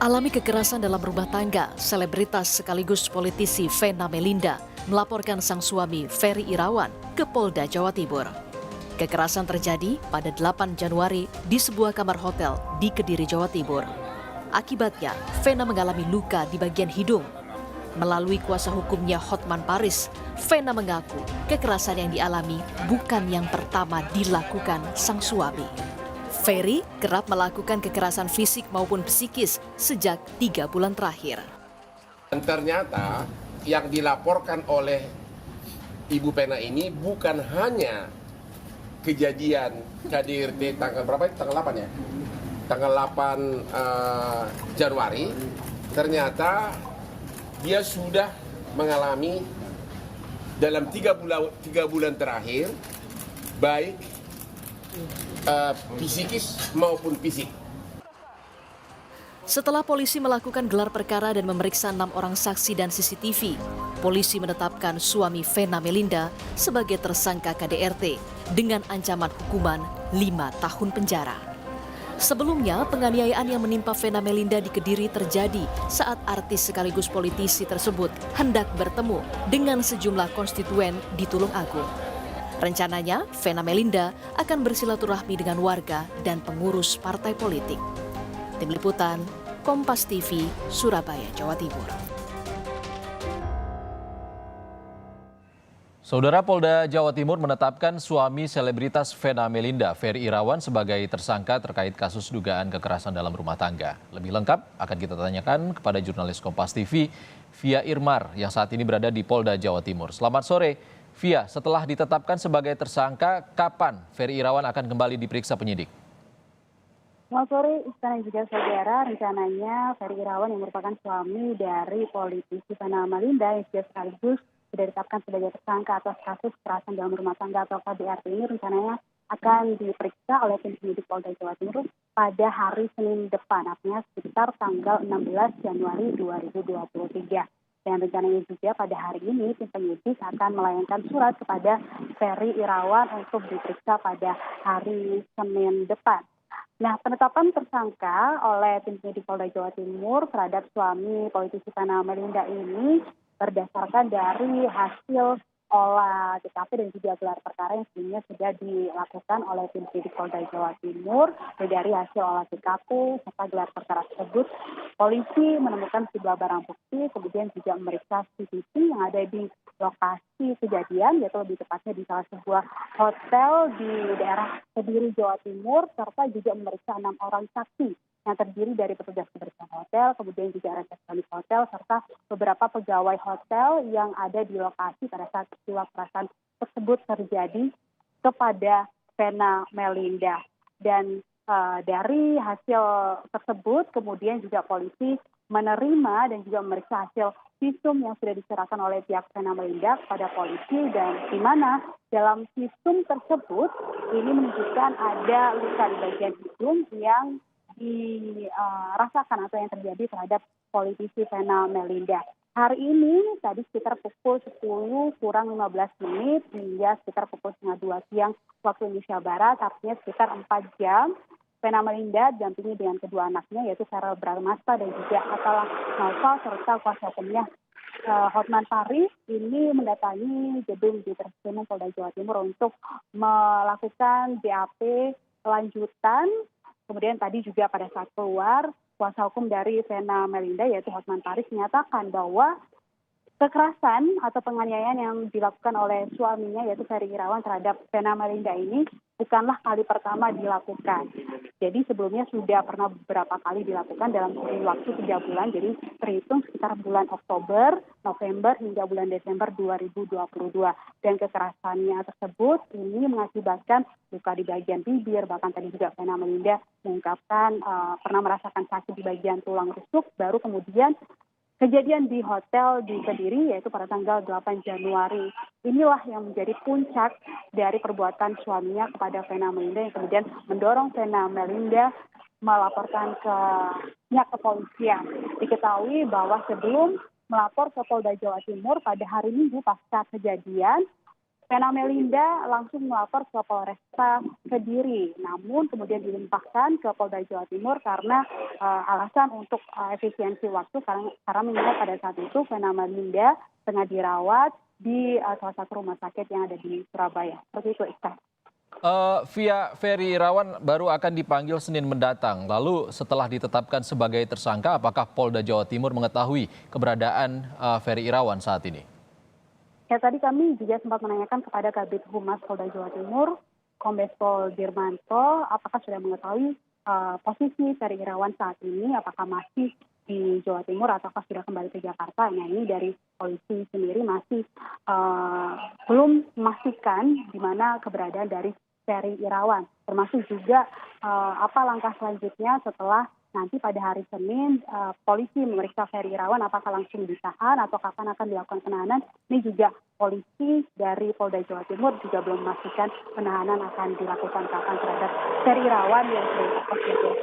Alami kekerasan dalam rumah tangga, selebritas sekaligus politisi Vena Melinda melaporkan sang suami Ferry Irawan ke Polda Jawa Timur. Kekerasan terjadi pada 8 Januari di sebuah kamar hotel di Kediri, Jawa Timur. Akibatnya, Vena mengalami luka di bagian hidung. Melalui kuasa hukumnya Hotman Paris, Vena mengaku kekerasan yang dialami bukan yang pertama dilakukan sang suami. Ferry kerap melakukan kekerasan fisik maupun psikis sejak 3 bulan terakhir. Dan ternyata yang dilaporkan oleh Ibu Vena ini bukan hanya kejadian KDRT tanggal berapa? Tanggal 8 ya? Tanggal 8 Januari. Ternyata dia sudah mengalami dalam 3 bulan terakhir baik psikis maupun fisik. Setelah polisi melakukan gelar perkara dan memeriksa 6 orang saksi dan CCTV, polisi menetapkan suami Vena Melinda sebagai tersangka KDRT dengan ancaman hukuman 5 tahun penjara. Sebelumnya, penganiayaan yang menimpa Vena Melinda di Kediri terjadi saat artis sekaligus politisi tersebut hendak bertemu dengan sejumlah konstituen di Tulung Agung. Rencananya, Vena Melinda akan bersilaturahmi dengan warga dan pengurus partai politik. Tim Liputan, Kompas TV, Surabaya, Jawa Timur. Saudara Polda Jawa Timur menetapkan suami selebritas Vena Melinda, Ferry Irawan, sebagai tersangka terkait kasus dugaan kekerasan dalam rumah tangga. Lebih lengkap akan kita tanyakan kepada jurnalis Kompas TV, Via Irmar, yang saat ini berada di Polda Jawa Timur. Selamat sore. Via, setelah ditetapkan sebagai tersangka, kapan Ferry Irawan akan kembali diperiksa penyidik? Selamat sore, Istana juga saudara. Rencananya Ferry Irawan yang merupakan suami dari politisi Vena Melinda yang juga sekaligus sudah ditetapkan sebagai tersangka atas kasus kekerasan dalam rumah tangga atau KDRT ini rencananya akan diperiksa oleh tim penyidik Polda Jawa Timur pada hari Senin depan, artinya sekitar tanggal 16 Januari 2023. Dan rencananya juga pada hari ini tim penyidik akan melayangkan surat kepada Ferry Irawan untuk diperiksa pada hari Senin depan. Nah, penetapan tersangka oleh tim penyidik Polda Jawa Timur terhadap suami politisi Vena Melinda ini berdasarkan dari hasil olah TKP dan juga gelar perkara yang sebelumnya sudah dilakukan oleh tim penyidik Polda Jawa Timur. Dari hasil olah TKP serta gelar perkara tersebut, polisi menemukan sejumlah barang bukti, kemudian juga memeriksa CCTV yang ada di lokasi kejadian, yaitu lebih tepatnya di salah sebuah hotel di daerah Kediri, Jawa Timur, serta juga memeriksa 6 orang saksi yang terdiri dari petugas kebersihan hotel, kemudian juga resepsionis hotel, serta beberapa pegawai hotel yang ada di lokasi pada saat peristiwa kekerasan tersebut terjadi kepada Vena Melinda. Dan dari hasil tersebut, kemudian juga polisi menerima dan juga memeriksa hasil visum yang sudah diserahkan oleh pihak Vena Melinda kepada polisi, dan di mana dalam visum tersebut ini menunjukkan ada luka di bagian hidung yang dirasakan atau yang terjadi terhadap politisi Vena Melinda. Hari ini tadi sekitar pukul 10 kurang 15 menit hingga sekitar pukul setengah 2 siang waktu Indonesia Barat, artinya sekitar 4 jam, Vena Melinda didampingi dengan kedua anaknya yaitu Cheryl Bramasta dan juga Atala Naufal serta kuasa hukumnya Hotman Paris ini mendatangi gedung di Treskrimum Polda Jawa Timur untuk melakukan BAP lanjutan. Kemudian tadi juga pada saat keluar, kuasa hukum dari Vena Melinda yaitu Hotman Paris menyatakan bahwa kekerasan atau penganiayaan yang dilakukan oleh suaminya yaitu Ferry Irawan terhadap Vena Melinda ini bukanlah kali pertama dilakukan. Jadi sebelumnya sudah pernah beberapa kali dilakukan dalam kurun waktu 3 bulan, jadi terhitung sekitar bulan Oktober, November hingga bulan Desember 2022. Dan kekerasannya tersebut ini mengakibatkan luka di bagian bibir, bahkan tadi juga Vena Melinda mengungkapkan pernah merasakan sakit di bagian tulang rusuk, baru kemudian kejadian di hotel di Kediri yaitu pada tanggal 8 Januari. Inilah yang menjadi puncak dari perbuatan suaminya kepada Vena Melinda yang kemudian mendorong Vena Melinda melaporkan ke pihak kepolisian. Diketahui bahwa sebelum melapor ke Polda Jawa Timur pada hari Minggu pasca kejadian, Vena Melinda langsung melapor ke Polresta Kediri, namun kemudian dilimpahkan ke Polda Jawa Timur karena alasan untuk efisiensi waktu, karena mengingat pada saat itu Vena Melinda tengah dirawat di salah satu rumah sakit yang ada di Surabaya. Seperti itu, Iksan. Ferry Irawan baru akan dipanggil Senin mendatang. Lalu setelah ditetapkan sebagai tersangka, apakah Polda Jawa Timur mengetahui keberadaan Ferry Irawan saat ini? Ya, tadi kami juga sempat menanyakan kepada Kabid Humas Polda Jawa Timur, Kombes Pol Dirmanto, apakah sudah mengetahui posisi Ferry Irawan saat ini, apakah masih di Jawa Timur ataukah sudah kembali ke Jakarta. Nah, ini dari polisi sendiri masih belum memastikan di mana keberadaan dari Ferry Irawan, termasuk juga apa langkah selanjutnya setelah nanti pada hari Senin polisi memeriksa Ferry Irawan, apakah langsung ditahan atau kapan akan dilakukan penahanan. Ini juga polisi dari Polda Jawa Timur juga belum memastikan penahanan akan dilakukan kapan terhadap Ferry Irawan yang sudah ditetapkan sebagai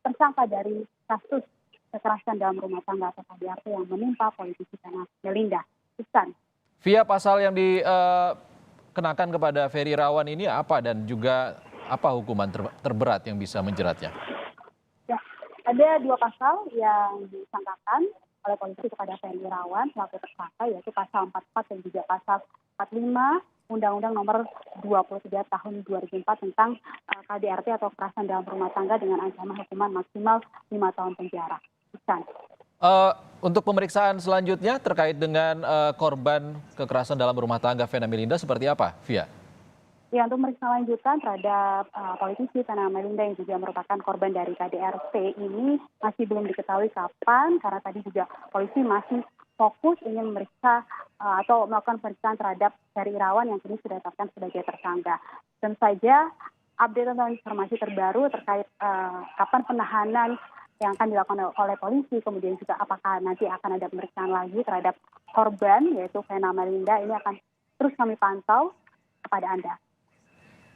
tersangka dari kasus kekerasan dalam rumah tangga atau KDRT yang menimpa politisi Vena Melinda. Iksan. Via pasal yang dikenakan kepada Ferry Irawan ini apa dan juga apa hukuman terberat yang bisa menjeratnya? Ya, ada 2 pasal yang disangkakan oleh polisi kepada Ferry Irawan selaku tersangka, yaitu pasal 44 dan juga pasal 45 Undang-Undang Nomor 23 Tahun 2004 tentang KDRT atau kekerasan dalam rumah tangga dengan ancaman hukuman maksimal 5 tahun penjara. Untuk pemeriksaan selanjutnya terkait dengan korban kekerasan dalam rumah tangga Vena Melinda seperti apa, Via? Ya, untuk pemeriksaan lanjutan terhadap politisi Vena Melinda yang juga merupakan korban dari KDRT ini masih belum diketahui kapan, karena tadi juga polisi masih fokus ingin memeriksa atau melakukan pemeriksaan terhadap Ferry Irawan yang kini sudah ditetapkan sebagai tersangka. Tentu saja update tentang informasi terbaru terkait kapan penahanan yang akan dilakukan oleh polisi, kemudian juga apakah nanti akan ada pemeriksaan lagi terhadap korban yaitu Vena Melinda, ini akan terus kami pantau kepada Anda.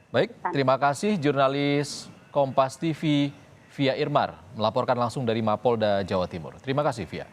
Baik, terima kasih jurnalis Kompas TV Via Irmar melaporkan langsung dari Mapolda Jawa Timur. Terima kasih Via.